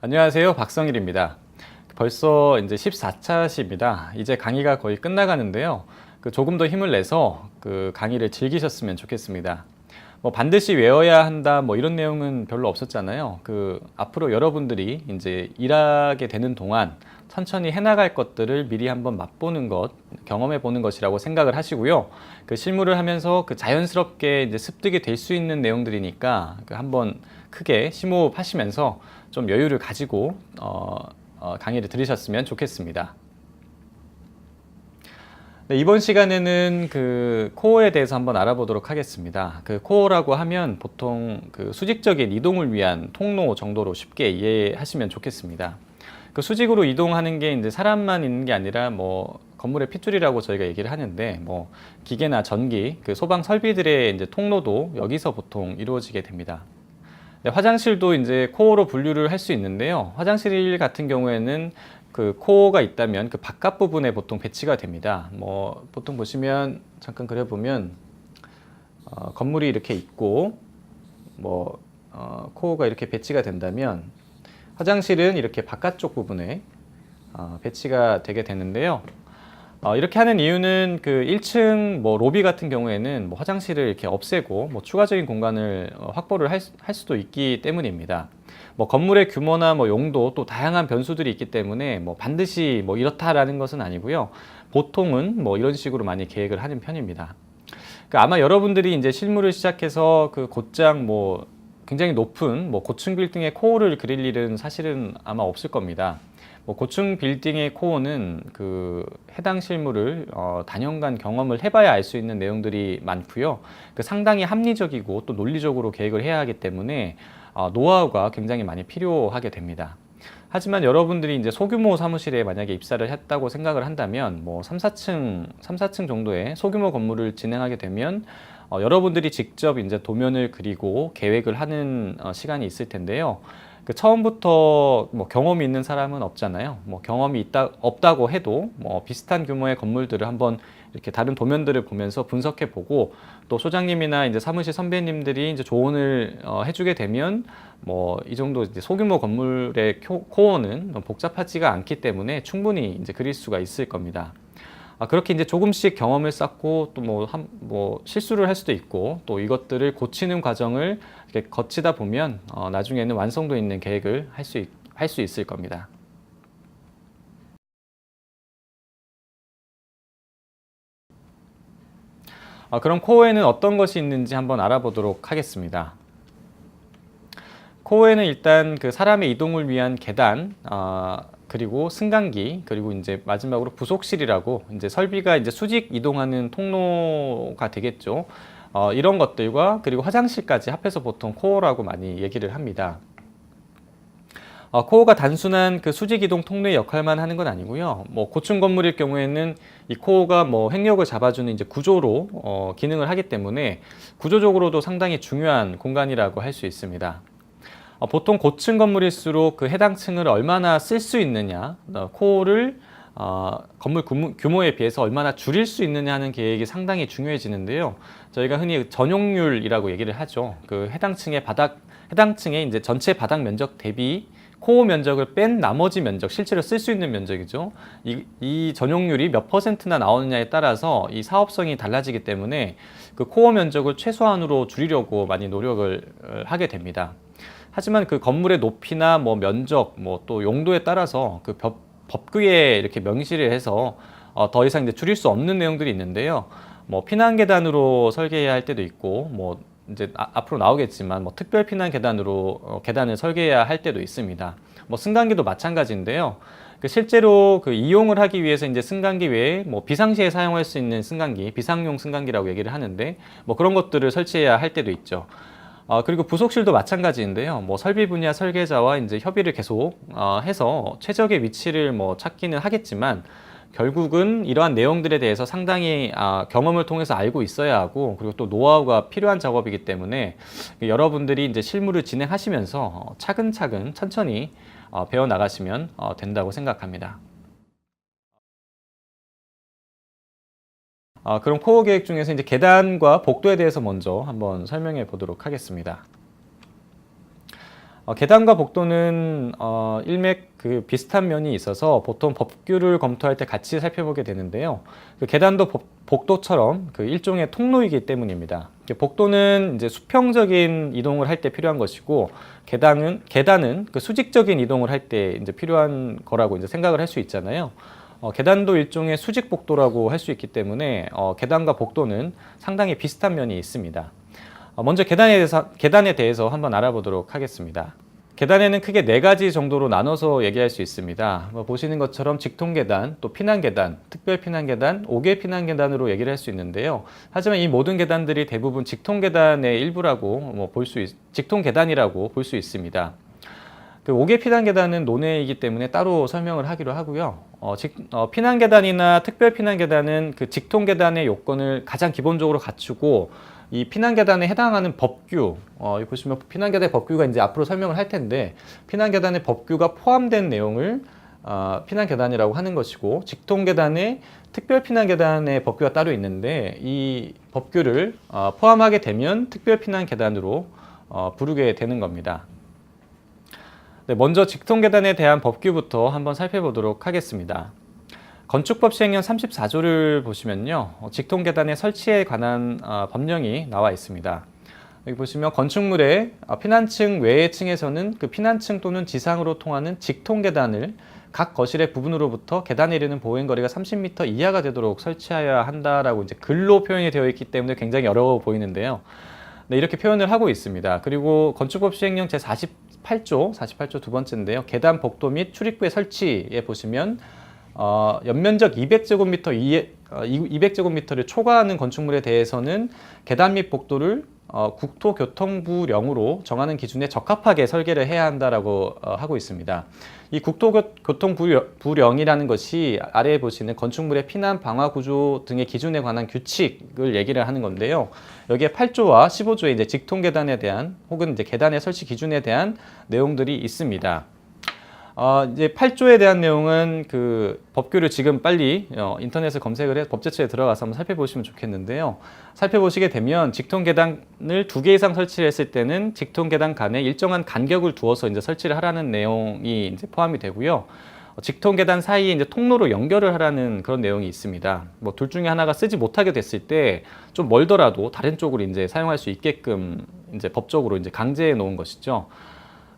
안녕하세요. 박성일입니다. 벌써 이제 14차시입니다. 이제 강의가 거의 끝나가는데요. 조금 더 힘을 내서 강의를 즐기셨으면 좋겠습니다. 반드시 외워야 한다 이런 내용은 별로 없었잖아요. 앞으로 여러분들이 이제 일하게 되는 동안 천천히 해나갈 것들을 미리 한번 맛보는 것, 경험해 보는 것이라고 생각을 하시고요. 실무를 하면서 자연스럽게 이제 습득이 될 수 있는 내용들이니까 한번 크게 심호흡하시면서 좀 여유를 가지고 강의를 들으셨으면 좋겠습니다. 네, 이번 시간에는 코어에 대해서 한번 알아보도록 하겠습니다. 코어라고 하면 보통 수직적인 이동을 위한 통로 정도로 쉽게 이해하시면 좋겠습니다. 수직으로 이동하는 게 이제 사람만 있는 게 아니라 건물의 핏줄이라고 저희가 얘기를 하는데 기계나 전기, 소방 설비들의 이제 통로도 여기서 보통 이루어지게 됩니다. 네, 화장실도 이제 코어로 분류를 할 수 있는데요. 화장실 같은 경우에는 코어가 있다면 바깥 부분에 보통 배치가 됩니다. 보통 보시면 잠깐 그려보면 건물이 이렇게 있고 코어가 이렇게 배치가 된다면 화장실은 이렇게 바깥쪽 부분에 배치가 되게 되는데요. 이렇게 하는 이유는 1층 로비 같은 경우에는 화장실을 이렇게 없애고 추가적인 공간을 확보를 할 수도 있기 때문입니다. 건물의 규모나 용도 또 다양한 변수들이 있기 때문에 반드시 이렇다라는 것은 아니고요. 보통은 이런 식으로 많이 계획을 하는 편입니다. 아마 여러분들이 이제 실무를 시작해서 곧장 굉장히 높은 고층 빌딩의 코어를 그릴 일은 사실은 아마 없을 겁니다. 고층 빌딩의 코어는 해당 실무를 단연간 경험을 해봐야 알 수 있는 내용들이 많고요. 상당히 합리적이고 또 논리적으로 계획을 해야 하기 때문에 노하우가 굉장히 많이 필요하게 됩니다. 하지만 여러분들이 이제 소규모 사무실에 만약에 입사를 했다고 생각을 한다면 3, 4층 정도의 소규모 건물을 진행하게 되면 여러분들이 직접 이제 도면을 그리고 계획을 하는 시간이 있을 텐데요. 처음부터 경험이 있는 사람은 없잖아요. 경험이 없다고 해도 비슷한 규모의 건물들을 한번 이렇게 다른 도면들을 보면서 분석해 보고 또 소장님이나 이제 사무실 선배님들이 이제 조언을 해주게 되면 이 정도 이제 소규모 건물의 코어는 복잡하지가 않기 때문에 충분히 이제 그릴 수가 있을 겁니다. 그렇게 이제 조금씩 경험을 쌓고 또 실수를 할 수도 있고 또 이것들을 고치는 과정을 이렇게 거치다 보면 나중에는 완성도 있는 계획을 할 수 있을 겁니다. 그럼 코어에는 어떤 것이 있는지 한번 알아보도록 하겠습니다. 코어에는 일단 사람의 이동을 위한 계단, 그리고 승강기, 그리고 이제 마지막으로 부속실이라고 이제 설비가 이제 수직 이동하는 통로가 되겠죠. 이런 것들과 그리고 화장실까지 합해서 보통 코어라고 많이 얘기를 합니다. 코어가 단순한 수직 이동 통로의 역할만 하는 건 아니고요. 고층 건물일 경우에는 이 코어가 행력을 잡아주는 이제 구조로 기능을 하기 때문에 구조적으로도 상당히 중요한 공간이라고 할 수 있습니다. 보통 고층 건물일수록 해당 층을 얼마나 쓸 수 있느냐, 코어를 건물 규모에 비해서 얼마나 줄일 수 있느냐 하는 계획이 상당히 중요해지는데요. 저희가 흔히 전용률이라고 얘기를 하죠. 해당 층의 이제 전체 바닥 면적 대비 코어 면적을 뺀 나머지 면적, 실제로 쓸 수 있는 면적이죠. 이 전용률이 몇 %나 나오느냐에 따라서 이 사업성이 달라지기 때문에 코어 면적을 최소한으로 줄이려고 많이 노력을 하게 됩니다. 하지만 건물의 높이나 면적, 또 용도에 따라서 법규에 이렇게 명시를 해서 더 이상 이제 줄일 수 없는 내용들이 있는데요. 피난 계단으로 설계해야 할 때도 있고, 이제 앞으로 나오겠지만 특별 피난 계단으로 계단을 설계해야 할 때도 있습니다. 승강기도 마찬가지인데요. 실제로 이용을 하기 위해서 이제 승강기 외에 비상시에 사용할 수 있는 승강기, 비상용 승강기라고 얘기를 하는데 그런 것들을 설치해야 할 때도 있죠. 그리고 부속실도 마찬가지인데요. 설비 분야 설계자와 이제 협의를 계속 해서 최적의 위치를 찾기는 하겠지만 결국은 이러한 내용들에 대해서 상당히 경험을 통해서 알고 있어야 하고 그리고 또 노하우가 필요한 작업이기 때문에 여러분들이 이제 실무를 진행하시면서 차근차근 천천히 배워 나가시면 된다고 생각합니다. 그럼 코어 계획 중에서 이제 계단과 복도에 대해서 먼저 한번 설명해 보도록 하겠습니다. 계단과 복도는 일맥 그 비슷한 면이 있어서 보통 법규를 검토할 때 같이 살펴보게 되는데요. 그 계단도 복도처럼 그 일종의 통로이기 때문입니다. 복도는 이제 수평적인 이동을 할 때 필요한 것이고, 계단은 그 수직적인 이동을 할 때 이제 필요한 거라고 이제 생각을 할 수 있잖아요. 계단도 일종의 수직 복도라고 할 수 있기 때문에 계단과 복도는 상당히 비슷한 면이 있습니다. 먼저 계단에 대해서 한번 알아보도록 하겠습니다. 계단에는 크게 4가지 정도로 나눠서 얘기할 수 있습니다. 보시는 것처럼 직통계단, 또 피난계단, 특별피난계단, 5개 피난계단으로 얘기를 할 수 있는데요. 하지만 이 모든 계단들이 대부분 직통계단의 일부라고 직통계단이라고 볼 수 있습니다. 그 5개 피난계단은 논외이기 때문에 따로 설명을 하기로 하고요. 피난계단이나 특별피난계단은 그 직통계단의 요건을 가장 기본적으로 갖추고, 이 피난계단에 해당하는 법규, 여기 보시면 피난계단의 법규가 이제 앞으로 설명을 할 텐데, 피난계단의 법규가 포함된 내용을 피난계단이라고 하는 것이고, 직통계단에 특별피난계단의 법규가 따로 있는데, 이 법규를 포함하게 되면 특별피난계단으로 부르게 되는 겁니다. 네, 먼저 직통계단에 대한 법규부터 한번 살펴보도록 하겠습니다. 건축법 시행령 34조를 보시면요, 직통계단의 설치에 관한 법령이 나와 있습니다. 여기 보시면 건축물의 피난층 외의 층에서는 그 피난층 또는 지상으로 통하는 직통계단을 각 거실의 부분으로부터 계단에 이르는 보행거리가 30m 이하가 되도록 설치하여야 한다라고 이제 글로 표현이 되어 있기 때문에 굉장히 어려워 보이는데요. 네, 이렇게 표현을 하고 있습니다. 그리고 건축법 시행령 제48조 두 번째인데요. 계단 복도 및 출입구의 설치에 보시면 연면적 200제곱미터를 초과하는 건축물에 대해서는 계단 및 복도를 국토교통부령으로 정하는 기준에 적합하게 설계를 해야 한다라고 하고 있습니다. 이 국토교통부령이라는 것이 아래에 보시는 건축물의 피난 방화 구조 등의 기준에 관한 규칙을 얘기를 하는 건데요. 여기에 8조와 15조에 이제 직통계단에 대한 혹은 이제 계단의 설치 기준에 대한 내용들이 있습니다. 이제 8조에 대한 내용은 그 법규를 지금 빨리 인터넷에 검색을 해서 법제처에 들어가서 한번 살펴보시면 좋겠는데요. 살펴보시게 되면 직통계단을 2개 이상 설치를 했을 때는 직통계단 간에 일정한 간격을 두어서 이제 설치를 하라는 내용이 이제 포함이 되고요. 직통계단 사이에 이제 통로로 연결을 하라는 그런 내용이 있습니다. 뭐 둘 중에 하나가 쓰지 못하게 됐을 때 좀 멀더라도 다른 쪽으로 이제 사용할 수 있게끔 이제 법적으로 이제 강제해 놓은 것이죠.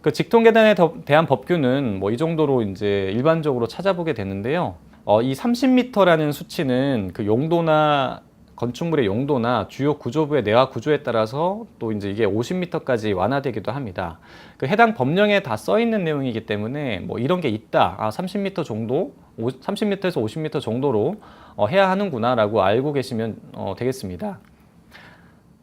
그 직통계단에 대한 법규는 뭐 이 정도로 이제 일반적으로 찾아보게 되는데요. 이 30m라는 수치는 그 용도나 건축물의 용도나 주요 구조부의 내화 구조에 따라서 또 이제 이게 50m까지 완화되기도 합니다. 그 해당 법령에 다 써 있는 내용이기 때문에 뭐 이런 게 있다. 30m 정도, 30m에서 50m 정도로 해야 하는구나라고 알고 계시면 되겠습니다.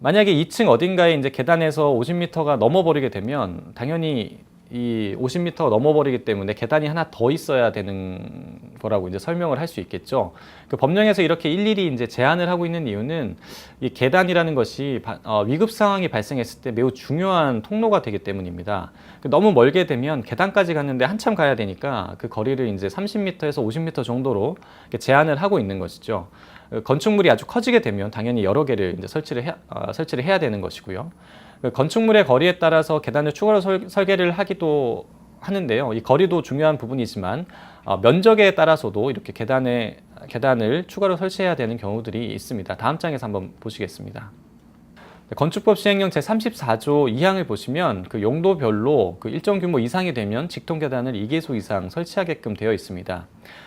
만약에 2층 어딘가에 이제 계단에서 50m가 넘어버리게 되면 당연히 이 50m가 넘어버리기 때문에 계단이 하나 더 있어야 되는 거라고 이제 설명을 할 수 있겠죠. 그 법령에서 이렇게 일일이 이제 제한을 하고 있는 이유는 이 계단이라는 것이 위급 상황이 발생했을 때 매우 중요한 통로가 되기 때문입니다. 너무 멀게 되면 계단까지 갔는데 한참 가야 되니까 그 거리를 이제 30m에서 50m 정도로 제한을 하고 있는 것이죠. 건축물이 아주 커지게 되면 당연히 여러 개를 이제 설치를 해야 되는 것이고요. 건축물의 거리에 따라서 계단을 추가로 설계를 하기도 하는데요. 이 거리도 중요한 부분이지만 면적에 따라서도 이렇게 계단을 추가로 설치해야 되는 경우들이 있습니다. 다음 장에서 한번 보시겠습니다. 건축법 시행령 제34조 2항을 보시면 그 용도별로 그 일정 규모 이상이 되면 직통계단을 2개소 이상 설치하게끔 되어 있습니다.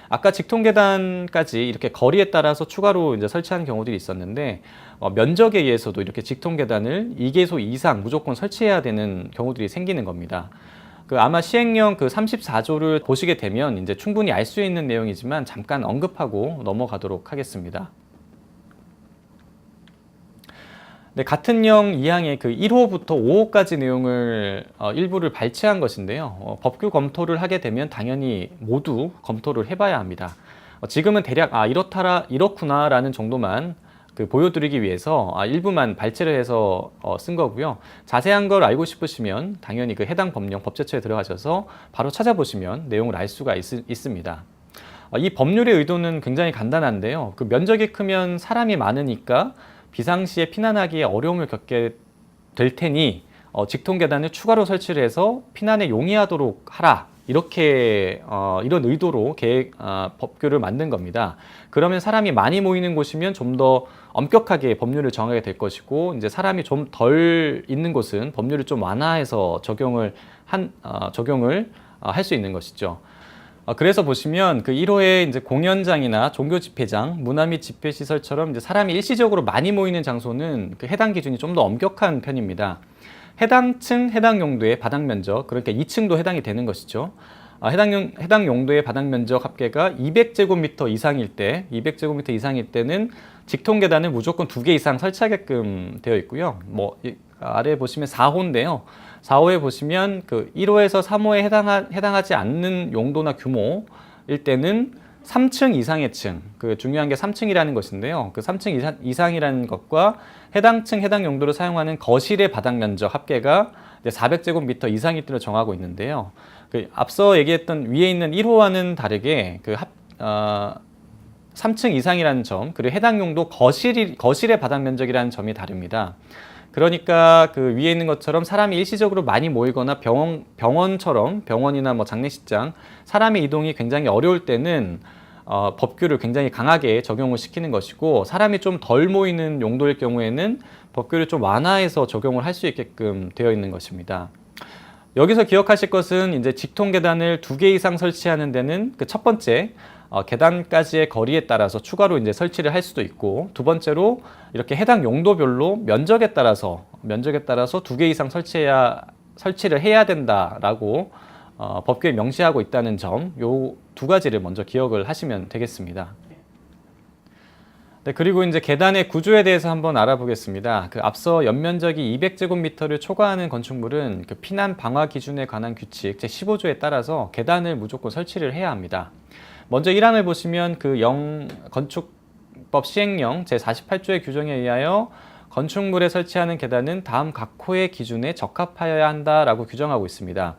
아까 직통계단까지 이렇게 거리에 따라서 추가로 이제 설치하는 경우들이 있었는데 면적에 의해서도 이렇게 직통계단을 2개소 이상 무조건 설치해야 되는 경우들이 생기는 겁니다. 아마 시행령 그 34조를 보시게 되면 이제 충분히 알 수 있는 내용이지만 잠깐 언급하고 넘어가도록 하겠습니다. 네, 같은 령 2항의 그 1호부터 5호까지 내용을 일부를 발췌한 것인데요. 법규 검토를 하게 되면 당연히 모두 검토를 해봐야 합니다. 지금은 대략 이렇구나라는 정도만 보여드리기 위해서 일부만 발췌를 해서 쓴 거고요. 자세한 걸 알고 싶으시면 당연히 그 해당 법령 법제처에 들어가셔서 바로 찾아보시면 내용을 알 수가 있습니다. 이 법률의 의도는 굉장히 간단한데요. 그 면적이 크면 사람이 많으니까 비상시에 피난하기에 어려움을 겪게 될 테니 직통 계단을 추가로 설치를 해서 피난에 용이하도록 하라. 이렇게 이런 의도로 법규를 만든 겁니다. 그러면 사람이 많이 모이는 곳이면 좀 더 엄격하게 법률을 정하게 될 것이고, 이제 사람이 좀 덜 있는 곳은 법률을 좀 완화해서 적용을 할 수 있는 것이죠. 그래서 보시면 그 1호의 이제 공연장이나 종교 집회장, 문화 및 집회 시설처럼 이제 사람이 일시적으로 많이 모이는 장소는 그 해당 기준이 좀 더 엄격한 편입니다. 해당 층, 해당 용도의 바닥 면적, 그러니까 2층도 해당이 되는 것이죠. 해당 용도의 바닥 면적 합계가 200제곱미터 이상일 때는 직통 계단을 무조건 2개 이상 설치하게끔 되어 있고요. 아래 보시면 4호인데요. 4호에 보시면 그 1호에서 3호에 해당하지 않는 용도나 규모일 때는 3층 이상의 층, 그 중요한 게 3층이라는 것인데요. 그 3층 이상이라는 것과 해당 층, 해당 용도로 사용하는 거실의 바닥 면적 합계가 400제곱미터 이상일 때로 정하고 있는데요. 그 앞서 얘기했던 위에 있는 1호와는 다르게 3층 이상이라는 점, 그리고 해당 용도 거실의 바닥 면적이라는 점이 다릅니다. 그러니까 그 위에 있는 것처럼 사람이 일시적으로 많이 모이거나 병원이나 뭐 장례식장, 사람의 이동이 굉장히 어려울 때는 법규를 굉장히 강하게 적용을 시키는 것이고, 사람이 좀 덜 모이는 용도일 경우에는 법규를 좀 완화해서 적용을 할 수 있게끔 되어 있는 것입니다. 여기서 기억하실 것은 이제 직통 계단을 2개 이상 설치하는 데는 그 첫 번째, 계단까지의 거리에 따라서 추가로 이제 설치를 할 수도 있고, 두 번째로 이렇게 해당 용도별로 면적에 따라서 2개 이상 설치를 해야 된다라고 법규에 명시하고 있다는 점, 요 두 가지를 먼저 기억을 하시면 되겠습니다. 네, 그리고 이제 계단의 구조에 대해서 한번 알아보겠습니다. 그 앞서 연면적이 200제곱미터를 초과하는 건축물은 그 피난 방화 기준에 관한 규칙 제15조에 따라서 계단을 무조건 설치를 해야 합니다. 먼저 1항을 보시면 그 건축법 시행령 제48조의 규정에 의하여 건축물에 설치하는 계단은 다음 각 호의 기준에 적합하여야 한다라고 규정하고 있습니다.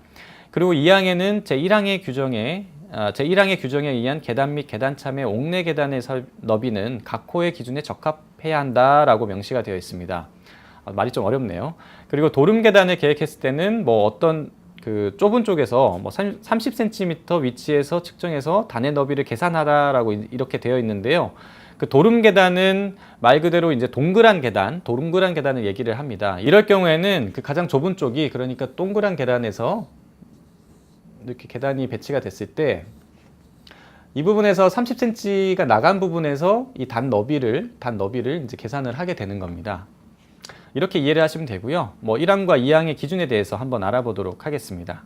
그리고 2항에는 제1항의 규정에 의한 계단 및 계단참의 옥내 계단의 너비는 각 호의 기준에 적합해야 한다라고 명시가 되어 있습니다. 말이 좀 어렵네요. 그리고 도름 계단을 계획했을 때는 뭐 어떤 그 좁은 쪽에서 뭐 30cm 위치에서 측정해서 단의 너비를 계산하라라고 이렇게 되어 있는데요. 그 도름 계단은 말 그대로 이제 동그란 계단을 얘기를 합니다. 이럴 경우에는 그 가장 좁은 쪽이, 그러니까 동그란 계단에서 이렇게 계단이 배치가 됐을 때 이 부분에서 30cm가 나간 부분에서 이 단 너비를 이제 계산을 하게 되는 겁니다. 이렇게 이해를 하시면 되고요. 뭐 1항과 2항의 기준에 대해서 한번 알아보도록 하겠습니다.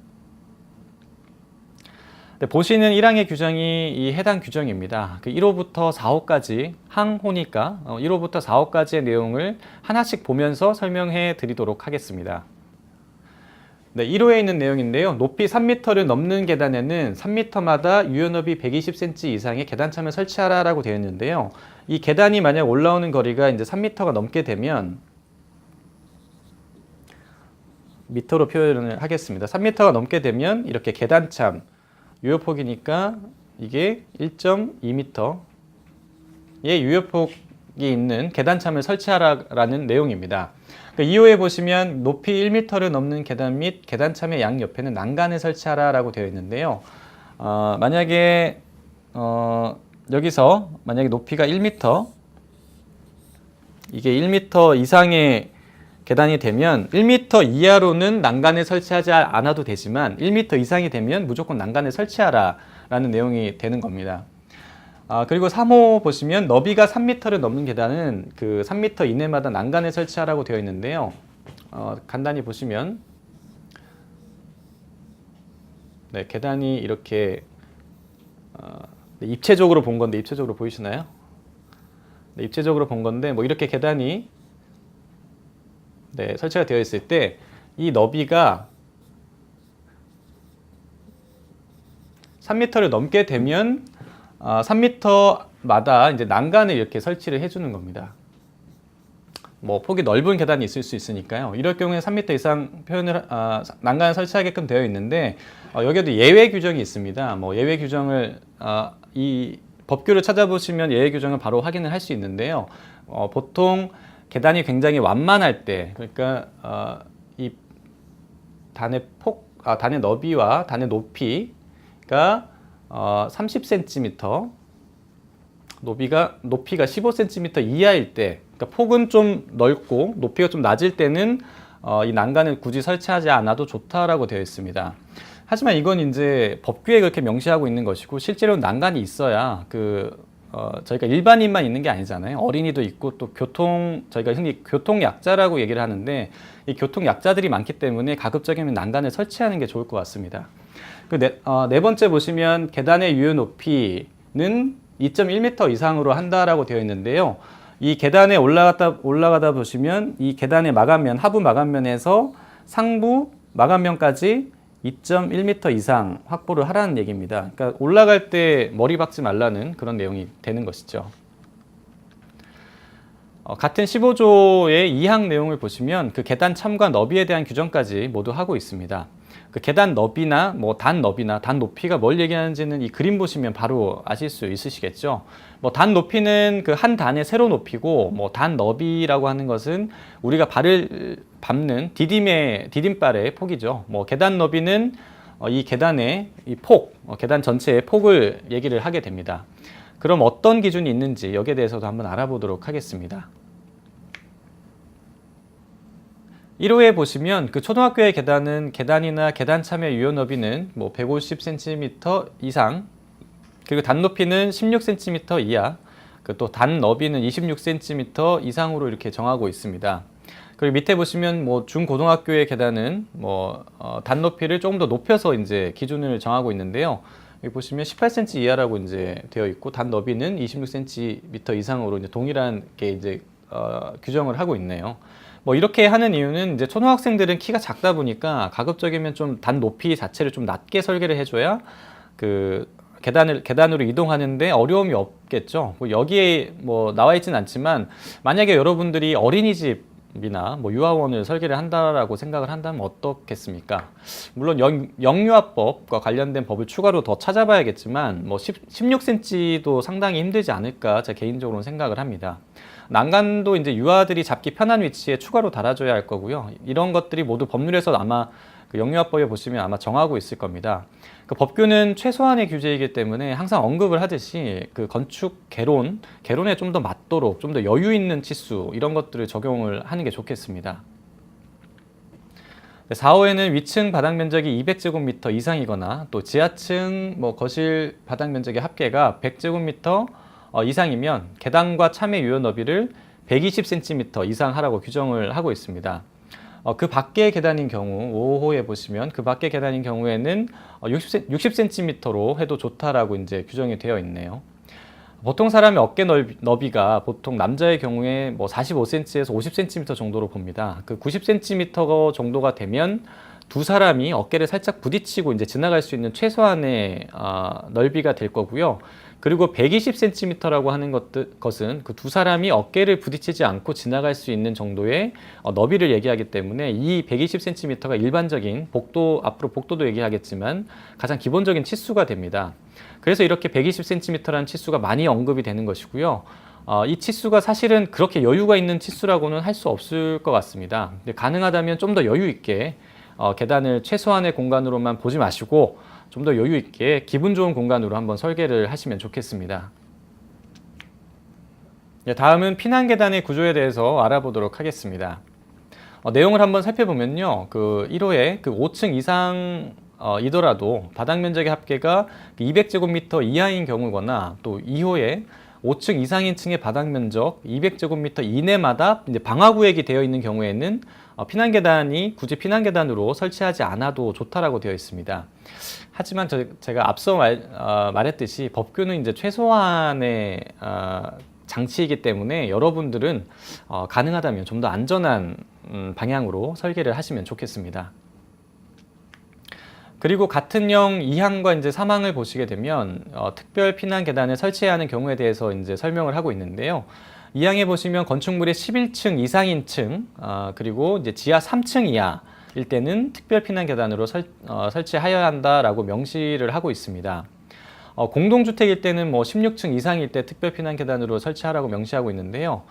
네, 보시는 1항의 규정이 이 해당 규정입니다. 그 1호부터 4호까지 항호니까 1호부터 4호까지의 내용을 하나씩 보면서 설명해 드리도록 하겠습니다. 네, 1호에 있는 내용인데요. 높이 3m를 넘는 계단에는 3m마다 유연업이 120cm 이상의 계단참을 설치하라라고 되어 있는데요. 이 계단이 만약 올라오는 거리가 이제 3m가 넘게 되면, 미터로 표현을 하겠습니다. 3m가 넘게 되면 이렇게 계단참, 유효폭이니까 이게 1.2m의 유효폭이 있는 계단참을 설치하라라는 내용입니다. 2호에 보시면 높이 1m를 넘는 계단 및 계단참의 양 옆에는 난간을 설치하라라고 되어 있는데요. 만약에 여기서 만약에 높이가 1m, 이게 1m 이상의 계단이 되면 1m 이하로는 난간을 설치하지 않아도 되지만 1m 이상이 되면 무조건 난간을 설치하라라는 내용이 되는 겁니다. 그리고 3호 보시면 너비가 3m를 넘는 계단은 그 3m 이내마다 난간을 설치하라고 되어 있는데요. 간단히 보시면 네, 계단이 이렇게 입체적으로 본 건데, 입체적으로 보이시나요? 네, 입체적으로 본 건데 뭐 이렇게 계단이 설치가 되어 있을 때 이 너비가 3m를 넘게 되면 3m마다 이제 난간을 이렇게 설치를 해주는 겁니다. 뭐 폭이 넓은 계단이 있을 수 있으니까요. 이럴 경우에 3m 이상 난간을 설치하게끔 되어 있는데, 여기에도 예외 규정이 있습니다. 뭐 예외 규정을 이 법규를 찾아보시면 예외 규정을 바로 확인을 할 수 있는데요. 보통 계단이 굉장히 완만할 때, 그러니까 이 단의 너비와 단의 높이가 30cm, 높이가 15cm 이하일 때, 그러니까 폭은 좀 넓고 높이가 좀 낮을 때는 이 난간을 굳이 설치하지 않아도 좋다라고 되어 있습니다. 하지만 이건 이제 법규에 그렇게 명시하고 있는 것이고, 실제로 난간이 있어야 저희가 일반인만 있는 게 아니잖아요. 어린이도 있고 또 저희가 흔히 교통약자라고 얘기를 하는데, 이 교통약자들이 많기 때문에 가급적이면 난간을 설치하는 게 좋을 것 같습니다. 네 번째 보시면 계단의 유효 높이는 2.1m 이상으로 한다라고 되어 있는데요. 이 계단에 올라가다 보시면 이 계단의 마감면, 하부 마감면에서 상부 마감면까지 2.1m 이상 확보를 하라는 얘기입니다. 그러니까 올라갈 때 머리 박지 말라는 그런 내용이 되는 것이죠. 같은 15조의 2항 내용을 보시면 그 계단 참과 너비에 대한 규정까지 모두 하고 있습니다. 그 계단 너비나 단 너비나 단 높이가 뭘 얘기하는지는 이 그림 보시면 바로 아실 수 있으시겠죠. 단 높이는 그 한 단의 세로 높이고, 단 너비라고 하는 것은 우리가 발을 밟는 디딤발의 폭이죠. 계단 너비는 이 계단의 계단 전체의 폭을 얘기를 하게 됩니다. 그럼 어떤 기준이 있는지 여기에 대해서도 한번 알아보도록 하겠습니다. 1호에 보시면 그 초등학교의 계단은 계단이나 계단 참여 유효 너비는 150cm 이상, 그리고 단 높이는 16cm 이하, 또 단 너비는 26cm 이상으로 이렇게 정하고 있습니다. 그리고 밑에 보시면 중고등학교의 계단은 단 높이를 조금 더 높여서 이제 기준을 정하고 있는데요. 여기 보시면 18cm 이하라고 이제 되어 있고, 단 너비는 26cm 이상으로 이제 동일한 게 이제 규정을 하고 있네요. 이렇게 하는 이유는 이제 초등학생들은 키가 작다 보니까 가급적이면 좀 단 높이 자체를 좀 낮게 설계를 해줘야 그 계단으로 이동하는데 어려움이 없겠죠. 여기에 나와 있진 않지만, 만약에 여러분들이 어린이집이나 유아원을 설계를 한다라고 생각을 한다면 어떻겠습니까? 물론 영유아법과 관련된 법을 추가로 더 찾아봐야겠지만 16cm도 상당히 힘들지 않을까 제가 개인적으로는 생각을 합니다. 난간도 이제 유아들이 잡기 편한 위치에 추가로 달아줘야 할 거고요. 이런 것들이 모두 법률에서 아마 그 영유아법에 보시면 아마 정하고 있을 겁니다. 그 법규는 최소한의 규제이기 때문에 항상 언급을 하듯이 그 건축 개론에 좀 더 맞도록 좀 더 여유 있는 치수, 이런 것들을 적용을 하는 게 좋겠습니다. 4호에는 위층 바닥 면적이 200제곱미터 이상이거나 또 지하층 거실 바닥 면적의 합계가 100제곱미터 이상이면 계단과 참의 유효 너비를 120cm 이상 하라고 규정을 하고 있습니다. 그 밖의 계단인 경우 5호에 보시면 그 밖의 계단인 경우에는 60cm로 해도 좋다라고 이제 규정이 되어 있네요. 보통 사람의 어깨 너비가 보통 남자의 경우에 45cm에서 50cm 정도로 봅니다. 그 90cm 정도가 되면 두 사람이 어깨를 살짝 부딪히고 이제 지나갈 수 있는 최소한의 넓이가 될 거고요. 그리고 120cm라고 하는 것은 그 두 사람이 어깨를 부딪히지 않고 지나갈 수 있는 정도의 너비를 얘기하기 때문에, 이 120cm가 일반적인 앞으로 복도도 얘기하겠지만 가장 기본적인 치수가 됩니다. 그래서 이렇게 120cm라는 치수가 많이 언급이 되는 것이고요. 이 치수가 사실은 그렇게 여유가 있는 치수라고는 할 수 없을 것 같습니다. 근데 가능하다면 좀 더 여유 있게 계단을 최소한의 공간으로만 보지 마시고 좀 더 여유 있게 기분 좋은 공간으로 한번 설계를 하시면 좋겠습니다. 다음은 피난 계단의 구조에 대해서 알아보도록 하겠습니다. 내용을 한번 살펴보면요, 그 1호에 그 5층 이상 이더라도 바닥 면적의 합계가 200제곱미터 이하인 경우거나, 또 2호에 5층 이상인 층의 바닥 면적 200제곱미터 이내마다 이제 방화구역이 되어 있는 경우에는 피난 계단이 굳이 피난 계단으로 설치하지 않아도 좋다라고 되어 있습니다. 하지만 제가 앞서 말했듯이 법규는 이제 최소한의 장치이기 때문에 여러분들은 가능하다면 좀 더 안전한 방향으로 설계를 하시면 좋겠습니다. 그리고 같은 형 2항과 이제 3항을 보시게 되면 특별 피난 계단을 설치해야 하는 경우에 대해서 이제 설명을 하고 있는데요. 2항에 보시면 건축물의 11층 이상인 층, 그리고 이제 지하 3층 이하일 때는 특별 피난 계단으로 설치하여야 한다라고 명시를 하고 있습니다. 공동주택일 때는 16층 이상일 때 특별 피난 계단으로 설치하라고 명시하고 있는데요.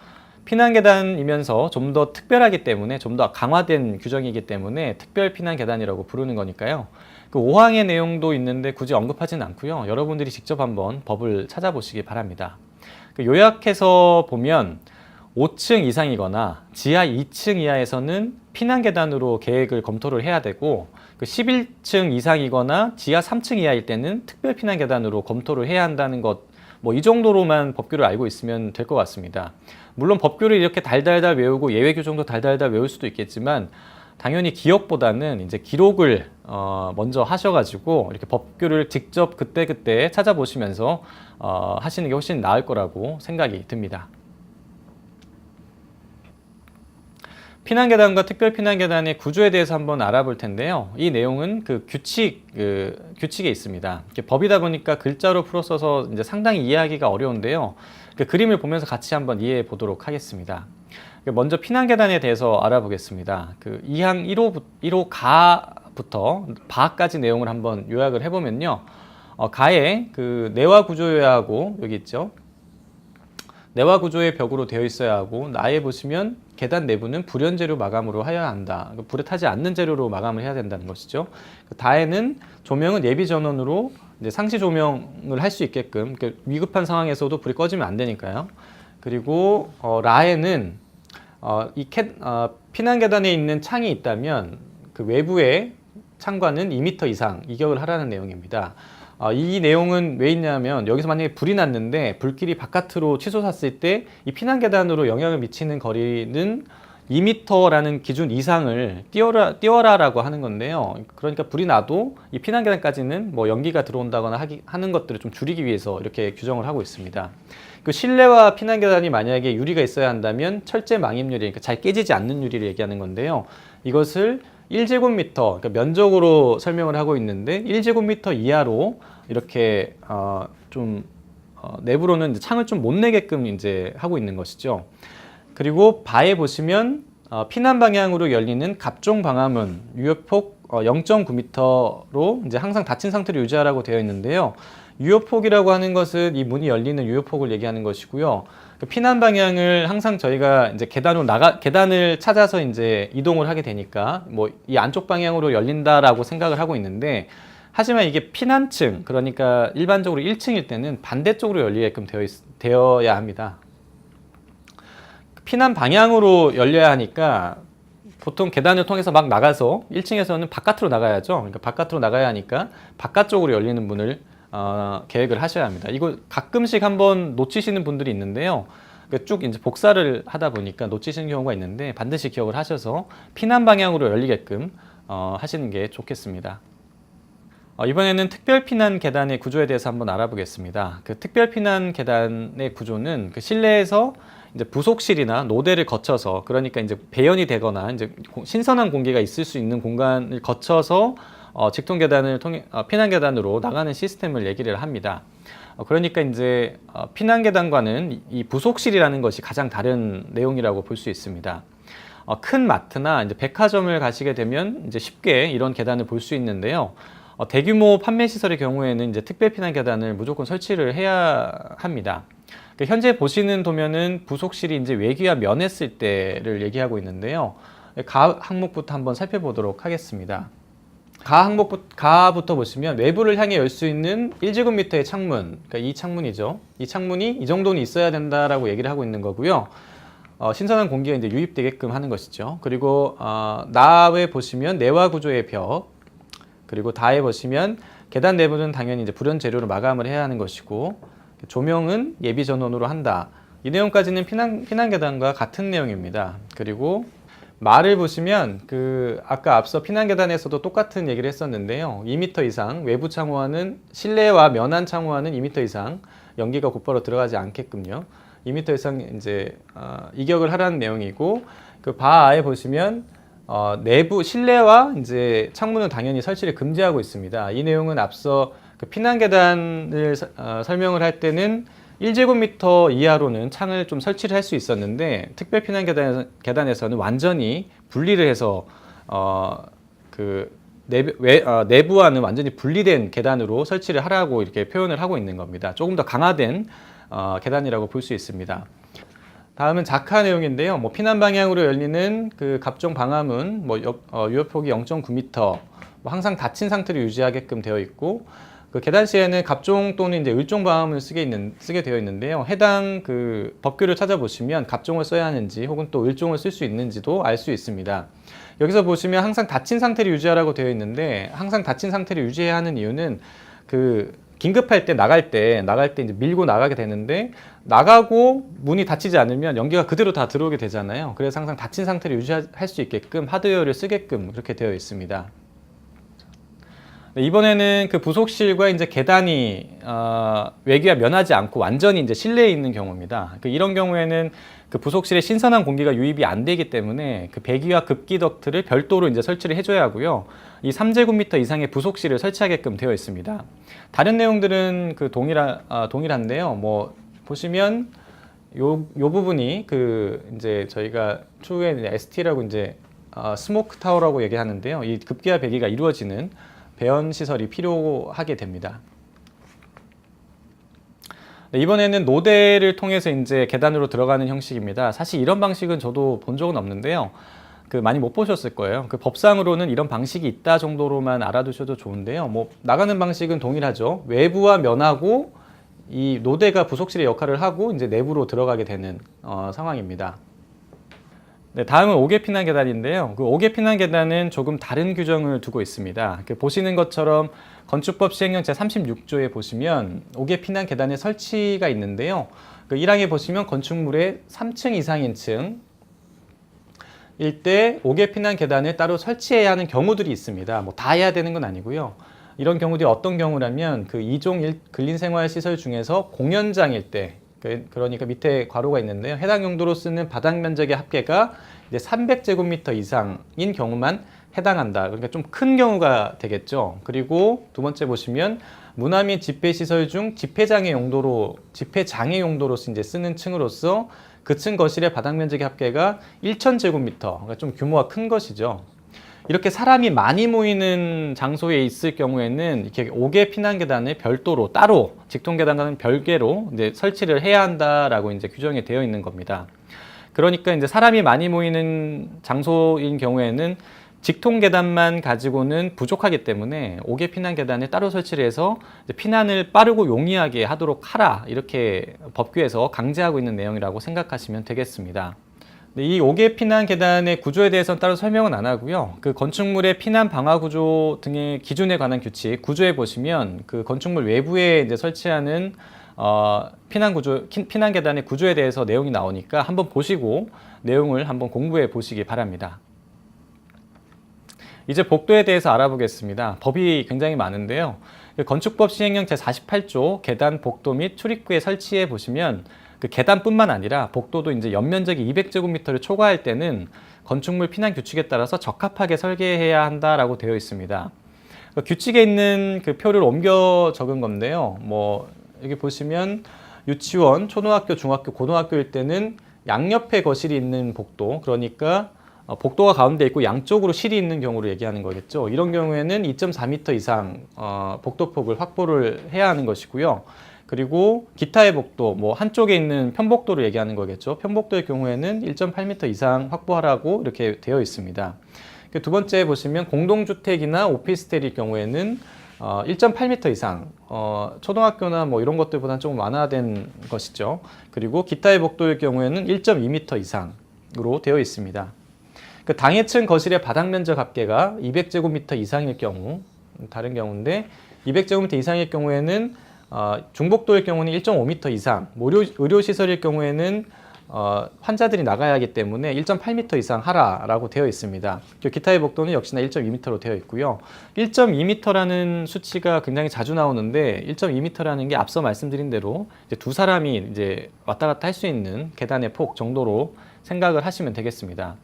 피난 계단이면서 좀 더 특별하기 때문에 좀 더 강화된 규정이기 때문에 특별 피난 계단이라고 부르는 거니까요. 그 5항의 내용도 있는데 굳이 언급하진 않고요. 여러분들이 직접 한번 법을 찾아보시기 바랍니다. 그 요약해서 보면 5층 이상이거나 지하 2층 이하에서는 피난 계단으로 계획을 검토를 해야 되고, 그 11층 이상이거나 지하 3층 이하일 때는 특별 피난 계단으로 검토를 해야 한다는 것, 뭐 이 정도로만 법규를 알고 있으면 될 것 같습니다. 물론 법규를 이렇게 달달달 외우고 예외 규정도 달달달 외울 수도 있겠지만, 당연히 기억보다는 이제 기록을 먼저 하셔가지고 이렇게 법규를 직접 그때그때 찾아보시면서 하시는 게 훨씬 나을 거라고 생각이 듭니다. 피난계단과 특별피난계단의 구조에 대해서 한번 알아볼 텐데요. 이 내용은 그 규칙에 있습니다. 법이다 보니까 글자로 풀어 써서 이제 상당히 이해하기가 어려운데요. 그 그림을 보면서 같이 한번 이해해 보도록 하겠습니다. 먼저 피난계단에 대해서 알아보겠습니다. 그 2항 1호 가부터 바까지 내용을 한번 요약을 해보면요. 가에 그 내화 구조 요약하고 여기 있죠. 내화 구조의 벽으로 되어 있어야 하고, 나에 보시면 계단 내부는 불연 재료 마감으로 하여야 한다. 불에 타지 않는 재료로 마감을 해야 된다는 것이죠. 다에는 조명은 예비 전원으로 이제 상시 조명을 할 수 있게끔, 그러니까 위급한 상황에서도 불이 꺼지면 안 되니까요. 그리고 라에는 피난 계단에 있는 창이 있다면 그 외부의 창과는 2m 이상 이격을 하라는 내용입니다. 이 내용은 왜 있냐면, 여기서 만약에 불이 났는데 불길이 바깥으로 치솟았을 때 이 피난 계단으로 영향을 미치는 거리는 2m라는 기준 이상을 띄워라라고 하는 건데요. 그러니까 불이 나도 이 피난 계단까지는 뭐 연기가 들어온다거나 하는 것들을 좀 줄이기 위해서 이렇게 규정을 하고 있습니다. 그 실내와 피난 계단이 만약에 유리가 있어야 한다면 철제 망입 유리, 그러니까 잘 깨지지 않는 유리를 얘기하는 건데요. 이것을 1제곱미터, 그러니까 면적으로 설명을 하고 있는데 1제곱미터 이하로 이렇게 내부로는 이제 창을 좀 못 내게끔 이제 하고 있는 것이죠. 그리고 바에 보시면 피난 방향으로 열리는 갑종 방화문 유효폭 0.9m로 이제 항상 닫힌 상태로 유지하라고 되어 있는데요. 유효폭이라고 하는 것은 이 문이 열리는 유효폭을 얘기하는 것이고요. 그 피난 방향을 항상 저희가 이제 계단을 찾아서 이제 이동을 하게 되니까 뭐 이 안쪽 방향으로 열린다라고 생각을 하고 있는데, 하지만 이게 피난층, 그러니까 일반적으로 1층일 때는 반대쪽으로 열리게끔 되어야 합니다. 피난 방향으로 열려야 하니까 보통 계단을 통해서 막 나가서 1층에서는 바깥으로 나가야죠. 그러니까 바깥으로 나가야 하니까 바깥쪽으로 열리는 문을 계획을 하셔야 합니다. 이거 가끔씩 한번 놓치시는 분들이 있는데요. 쭉 이제 복사를 하다 보니까 놓치시는 경우가 있는데, 반드시 기억을 하셔서 피난 방향으로 열리게끔 하시는 게 좋겠습니다. 이번에는 특별피난 계단의 구조에 대해서 한번 알아보겠습니다. 그 특별피난 계단의 구조는 그 실내에서 이제 부속실이나 노대를 거쳐서, 그러니까 이제 배연이 되거나 이제 신선한 공기가 있을 수 있는 공간을 거쳐서 직통 계단을 통해 피난 계단으로 나가는 시스템을 얘기를 합니다. 그러니까 이제 피난 계단과는 이 부속실이라는 것이 가장 다른 내용이라고 볼 수 있습니다. 큰 마트나 이제 백화점을 가시게 되면 이제 쉽게 이런 계단을 볼 수 있는데요. 대규모 판매 시설의 경우에는 이제 특별 피난 계단을 무조건 설치를 해야 합니다. 현재 보시는 도면은 부속실이 이제 외기와 면했을 때를 얘기하고 있는데요. 가 항목부터 한번 살펴보도록 하겠습니다. 가부터 보시면 외부를 향해 열 수 있는 1제곱미터의 창문, 그러니까 이 창문이죠. 이 창문이 이 정도는 있어야 된다라고 얘기를 하고 있는 거고요. 신선한 공기가 이제 유입되게끔 하는 것이죠. 그리고 나에 보시면 내화 구조의 벽, 그리고 다에 보시면 계단 내부는 당연히 이제 불연 재료로 마감을 해야 하는 것이고, 조명은 예비 전원으로 한다. 이 내용까지는 피난 계단과 같은 내용입니다. 그리고 말을 보시면 아까 앞서 피난 계단에서도 똑같은 얘기를 했었는데요. 2m 이상 외부 창호와는 실내와 면한 창호와는 2m 이상 연기가 곧바로 들어가지 않게끔요. 2m 이상 이제 이격을 하라는 내용이고, 그 바에 보시면 내부 실내와 이제 창문은 당연히 설치를 금지하고 있습니다. 이 내용은 앞서 그 피난 계단을 설명을 할 때는 1제곱미터 이하로는 창을 좀 설치를 할 수 있었는데, 특별 피난 계단에서는 완전히 분리를 해서 내부와는 완전히 분리된 계단으로 설치를 하라고 이렇게 표현을 하고 있는 겁니다. 조금 더 강화된 계단이라고 볼 수 있습니다. 다음은 자카 내용인데요. 뭐 피난 방향으로 열리는 그 갑종 방화문, 뭐 유효폭이 0.9m, 뭐 항상 닫힌 상태로 유지하게끔 되어 있고, 그 계단 시에는 갑종 또는 이제 을종 방화문을 쓰게 되어 있는데요. 해당 그 법규를 찾아보시면 갑종을 써야 하는지 혹은 또 을종을 쓸 수 있는지도 알 수 있습니다. 여기서 보시면 항상 닫힌 상태를 유지하라고 되어 있는데, 항상 닫힌 상태를 유지해야 하는 이유는 그 긴급할 때 나갈 때 이제 밀고 나가게 되는데, 나가고 문이 닫히지 않으면 연기가 그대로 다 들어오게 되잖아요. 그래서 항상 닫힌 상태를 유지할 수 있게끔 하드웨어를 쓰게끔 그렇게 되어 있습니다. 네, 이번에는 그 부속실과 이제 계단이 외기와 면하지 않고 완전히 이제 실내에 있는 경우입니다. 이런 경우에는 그 부속실에 신선한 공기가 유입이 안 되기 때문에 그 배기와 급기 덕트를 별도로 이제 설치를 해줘야 하고요. 이 3제곱미터 이상의 부속실을 설치하게끔 되어 있습니다. 다른 내용들은 그 동일한데요. 뭐 보시면 요 부분이 그 이제 저희가 추후에 ST라고 이제 스모크 타워라고 얘기하는데요. 이 급기와 배기가 이루어지는 배연 시설이 필요하게 됩니다. 네, 이번에는 노대를 통해서 이제 계단으로 들어가는 형식입니다. 사실 이런 방식은 저도 본 적은 없는데요. 그 많이 못 보셨을 거예요. 그 법상으로는 이런 방식이 있다 정도로만 알아두셔도 좋은데요. 뭐 나가는 방식은 동일하죠. 외부와 면하고 이 노대가 부속실의 역할을 하고 이제 내부로 들어가게 되는 상황입니다. 네, 다음은 5개 피난 계단인데요. 그 5개 피난 계단은 조금 다른 규정을 두고 있습니다. 보시는 것처럼 건축법 시행령 제36조에 보시면 5개 피난 계단의 설치가 있는데요. 그 1항에 보시면 건축물의 3층 이상인 층 일대 5개 피난 계단을 따로 설치해야 하는 경우들이 있습니다. 뭐 다 해야 되는 건 아니고요. 이런 경우들이 어떤 경우라면 그 2종 근린생활시설 중에서 공연장일 때, 그러니까 밑에 괄호가 있는데요. 해당 용도로 쓰는 바닥 면적의 합계가 이제 300제곱미터 이상인 경우만 해당한다. 그러니까 좀 큰 경우가 되겠죠. 그리고 두 번째 보시면 문화 및 집회시설 중 집회장의 용도로 이제 쓰는 층으로서 그 층 거실의 바닥 면적의 합계가 1000제곱미터, 그러니까 좀 규모가 큰 것이죠. 이렇게 사람이 많이 모이는 장소에 있을 경우에는 이렇게 5개 피난 계단을 별도로 따로 직통 계단과는 별개로 이제 설치를 해야 한다라고 이제 규정이 되어 있는 겁니다. 그러니까 이제 사람이 많이 모이는 장소인 경우에는 직통 계단만 가지고는 부족하기 때문에 5개 피난 계단을 따로 설치를 해서 피난을 빠르고 용이하게 하도록 하라, 이렇게 법규에서 강제하고 있는 내용이라고 생각하시면 되겠습니다. 이 5개 피난 계단의 구조에 대해서는 따로 설명은 안 하고요. 그 건축물의 피난 방화 구조 등의 기준에 관한 규칙 구조에 보시면 그 건축물 외부에 이제 설치하는 피난 계단의 구조에 대해서 내용이 나오니까 한번 보시고 내용을 한번 공부해 보시기 바랍니다. 이제 복도에 대해서 알아보겠습니다. 법이 굉장히 많은데요. 건축법 시행령 제48조 계단 복도 및 출입구에 설치해 보시면 그 계단뿐만 아니라 복도도 이제 연면적이 200제곱미터를 초과할 때는 건축물 피난 규칙에 따라서 적합하게 설계해야 한다라고 되어 있습니다. 규칙에 있는 그 표를 옮겨 적은 건데요. 뭐 여기 보시면 유치원, 초등학교, 중학교, 고등학교일 때는 양옆에 거실이 있는 복도, 그러니까 복도가 가운데 있고 양쪽으로 실이 있는 경우를 얘기하는 거겠죠. 이런 경우에는 2.4m 이상 복도폭을 확보를 해야 하는 것이고요. 그리고 기타의 복도, 뭐 한쪽에 있는 편복도를 얘기하는 거겠죠. 편복도의 경우에는 1.8m 이상 확보하라고 이렇게 되어 있습니다. 두 번째 보시면 공동주택이나 오피스텔일 경우에는 1.8m 이상, 초등학교나 뭐 이런 것들보다는 조금 완화된 것이죠. 그리고 기타의 복도일 경우에는 1.2m 이상으로 되어 있습니다. 그 당해층 거실의 바닥 면적 합계가 200제곱미터 이상일 경우, 다른 경우인데 200제곱미터 이상일 경우에는 중복도일 경우는 1.5m 이상, 의료시설일 경우에는 환자들이 나가야 하기 때문에 1.8m 이상 하라라고 되어 있습니다. 기타의 복도는 역시나 1.2m로 되어 있고요. 1.2m라는 수치가 굉장히 자주 나오는데 1.2m라는 게 앞서 말씀드린 대로 이제 두 사람이 이제 왔다 갔다 할 수 있는 계단의 폭 정도로 생각을 하시면 되겠습니다.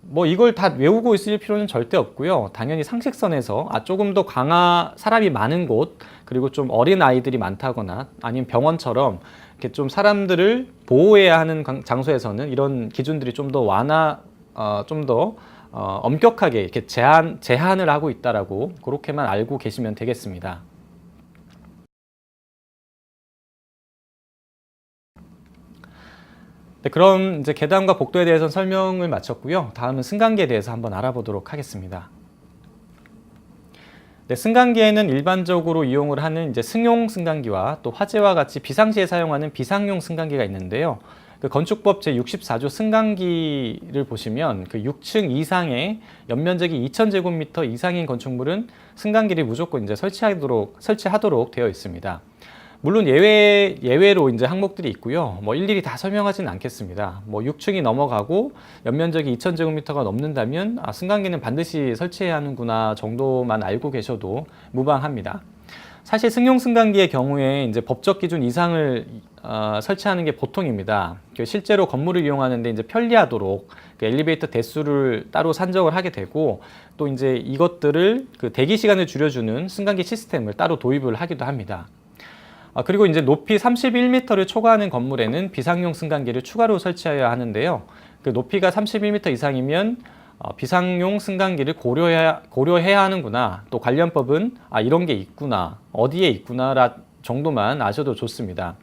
뭐 이걸 다 외우고 있을 필요는 절대 없고요. 당연히 상식선에서 조금 더 사람이 많은 곳, 그리고 좀 어린 아이들이 많다거나 아니면 병원처럼 이렇게 좀 사람들을 보호해야 하는 장소에서는 이런 기준들이 좀 더 엄격하게 이렇게 제한을 하고 있다라고 그렇게만 알고 계시면 되겠습니다. 네, 그럼 이제 계단과 복도에 대해서는 설명을 마쳤고요. 다음은 승강기에 대해서 한번 알아보도록 하겠습니다. 네, 승강기에는 일반적으로 이용을 하는 이제 승용 승강기와 또 화재와 같이 비상시에 사용하는 비상용 승강기가 있는데요. 그 건축법 제64조 승강기를 보시면 그 6층 이상의 연면적이 2,000제곱미터 이상인 건축물은 승강기를 무조건 이제 설치하도록 되어 있습니다. 물론 예외로 이제 항목들이 있고요. 뭐 일일이 다 설명하지는 않겠습니다. 뭐 6층이 넘어가고 연면적이 2,000제곱미터가 넘는다면 승강기는 반드시 설치해야 하는구나 정도만 알고 계셔도 무방합니다. 사실 승용 승강기의 경우에 이제 법적 기준 이상을 설치하는 게 보통입니다. 실제로 건물을 이용하는데 이제 편리하도록 그 엘리베이터 대수를 따로 산정을 하게 되고 또 이제 이것들을 그 대기 시간을 줄여주는 승강기 시스템을 따로 도입을 하기도 합니다. 그리고 이제 높이 31m를 초과하는 건물에는 비상용 승강기를 추가로 설치해야 하는데요. 그 높이가 31m 이상이면 비상용 승강기를 고려해야 하는구나. 또 관련법은 이런 게 있구나. 어디에 있구나 정도만 아셔도 좋습니다.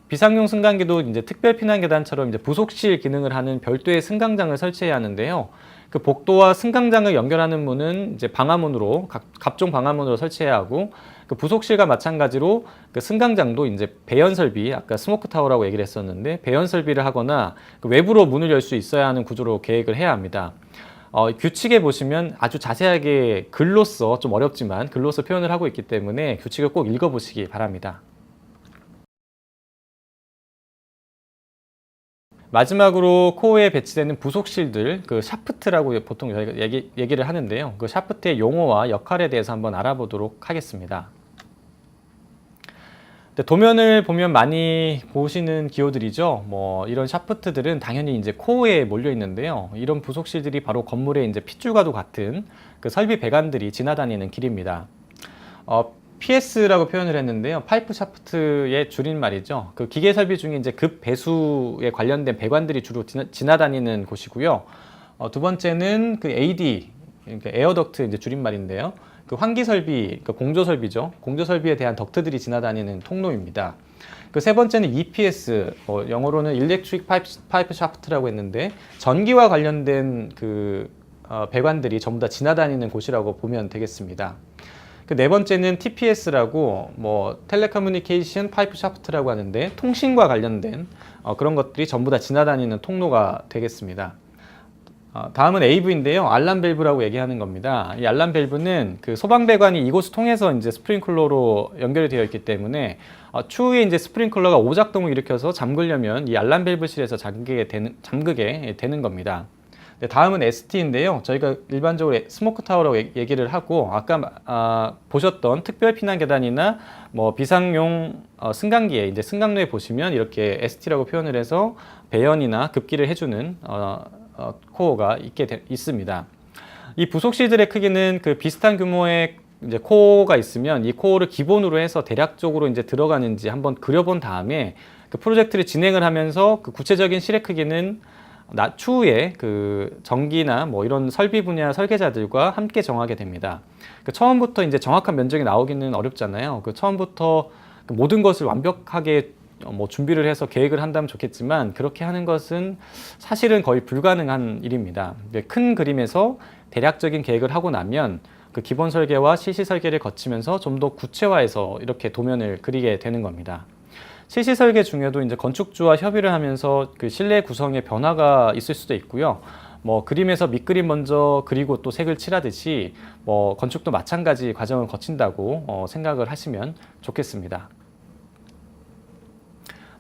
비상용 승강기도 이제 특별 피난 계단처럼 이제 부속실 기능을 하는 별도의 승강장을 설치해야 하는데요. 그 복도와 승강장을 연결하는 문은 이제 방화문으로 각종 방화문으로 설치해야 하고 그 부속실과 마찬가지로 그 승강장도 이제 배연 설비, 아까 스모크 타워라고 얘기를 했었는데 배연 설비를 하거나 그 외부로 문을 열 수 있어야 하는 구조로 계획을 해야 합니다. 규칙에 보시면 아주 자세하게 글로써 좀 어렵지만 글로써 표현을 하고 있기 때문에 규칙을 꼭 읽어보시기 바랍니다. 마지막으로 코어에 배치되는 부속실들, 그 샤프트라고 보통 저희가 얘기를 하는데요. 그 샤프트의 용어와 역할에 대해서 한번 알아보도록 하겠습니다. 도면을 보면 많이 보시는 기호들이죠. 뭐 이런 샤프트들은 당연히 이제 코어에 몰려 있는데요. 이런 부속실들이 바로 건물의 이제 핏줄과도 같은 그 설비 배관들이 지나다니는 길입니다. PS라고 표현을 했는데요. 파이프 샤프트의 줄임말이죠. 그 기계 설비 중에 이제 급 배수에 관련된 배관들이 주로 지나다니는 곳이고요. 두 번째는 그 AD, 그러니까 에어덕트 이제 줄임말인데요. 그 환기 설비, 그러니까 공조 설비죠. 공조 설비에 대한 덕트들이 지나다니는 통로입니다. 그 세 번째는 EPS, 영어로는 Electric Pipe Shaft라고 했는데 전기와 관련된 그 배관들이 전부 다 지나다니는 곳이라고 보면 되겠습니다. 그 네 번째는 TPS라고 텔레커뮤니케이션 파이프 샤프트라고 하는데 통신과 관련된 그런 것들이 전부 다 지나다니는 통로가 되겠습니다. 다음은 AV인데요. 알람 밸브라고 얘기하는 겁니다. 이 알람 밸브는 그 소방 배관이 이곳을 통해서 이제 스프링클러로 연결이 되어 있기 때문에 추후에 이제 스프링클러가 오작동을 일으켜서 잠그려면 이 알람 밸브실에서 잠그게 되는 겁니다. 네, 다음은 ST인데요. 저희가 일반적으로 스모크 타워라고 얘기를 하고 아까 보셨던 특별 피난 계단이나 비상용 승강기에 이제 승강로에 보시면 이렇게 ST라고 표현을 해서 배연이나 급기를 해주는 코어가 있습니다. 이 부속실들의 크기는 그 비슷한 규모의 이제 코어가 있으면 이 코어를 기본으로 해서 대략적으로 이제 들어가는지 한번 그려본 다음에 그 프로젝트를 진행을 하면서 그 구체적인 실의 크기는 추후에 그 전기나 이런 설비 분야 설계자들과 함께 정하게 됩니다. 그 처음부터 이제 정확한 면적이 나오기는 어렵잖아요. 그 처음부터 그 모든 것을 완벽하게 준비를 해서 계획을 한다면 좋겠지만 그렇게 하는 것은 사실은 거의 불가능한 일입니다. 큰 그림에서 대략적인 계획을 하고 나면 그 기본 설계와 실시 설계를 거치면서 좀 더 구체화해서 이렇게 도면을 그리게 되는 겁니다. 실시 설계 중에도 이제 건축주와 협의를 하면서 그 실내 구성에 변화가 있을 수도 있고요. 그림에서 밑그림 먼저 그리고 또 색을 칠하듯이 건축도 마찬가지 과정을 거친다고 생각을 하시면 좋겠습니다.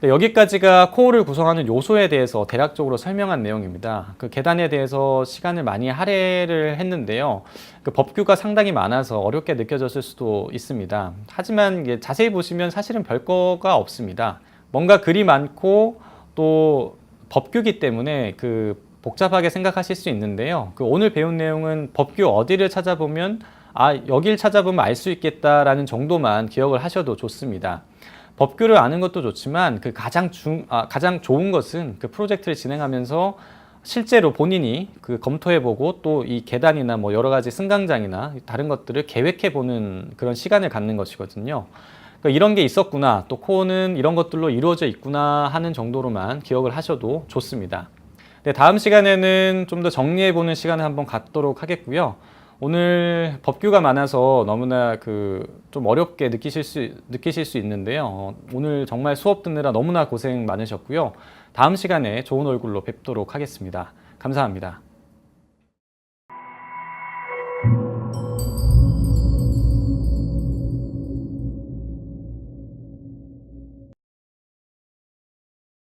네, 여기까지가 코어를 구성하는 요소에 대해서 대략적으로 설명한 내용입니다. 그 계단에 대해서 시간을 많이 할애를 했는데요. 그 법규가 상당히 많아서 어렵게 느껴졌을 수도 있습니다. 하지만 이게 자세히 보시면 사실은 별거가 없습니다. 뭔가 글이 많고 또 법규이기 때문에 그 복잡하게 생각하실 수 있는데요. 그 오늘 배운 내용은 법규 어디를 찾아보면 여길 찾아보면 알 수 있겠다라는 정도만 기억을 하셔도 좋습니다. 법규를 아는 것도 좋지만 그 가장 좋은 것은 그 프로젝트를 진행하면서 실제로 본인이 그 검토해보고 또 이 계단이나 여러 가지 승강장이나 다른 것들을 계획해보는 그런 시간을 갖는 것이거든요. 그러니까 이런 게 있었구나, 또 코어는 이런 것들로 이루어져 있구나 하는 정도로만 기억을 하셔도 좋습니다. 네, 다음 시간에는 좀 더 정리해보는 시간을 한번 갖도록 하겠고요. 오늘 법규가 많아서 너무나 좀 어렵게 느끼실 수 있는데요. 오늘 정말 수업 듣느라 너무나 고생 많으셨고요. 다음 시간에 좋은 얼굴로 뵙도록 하겠습니다. 감사합니다.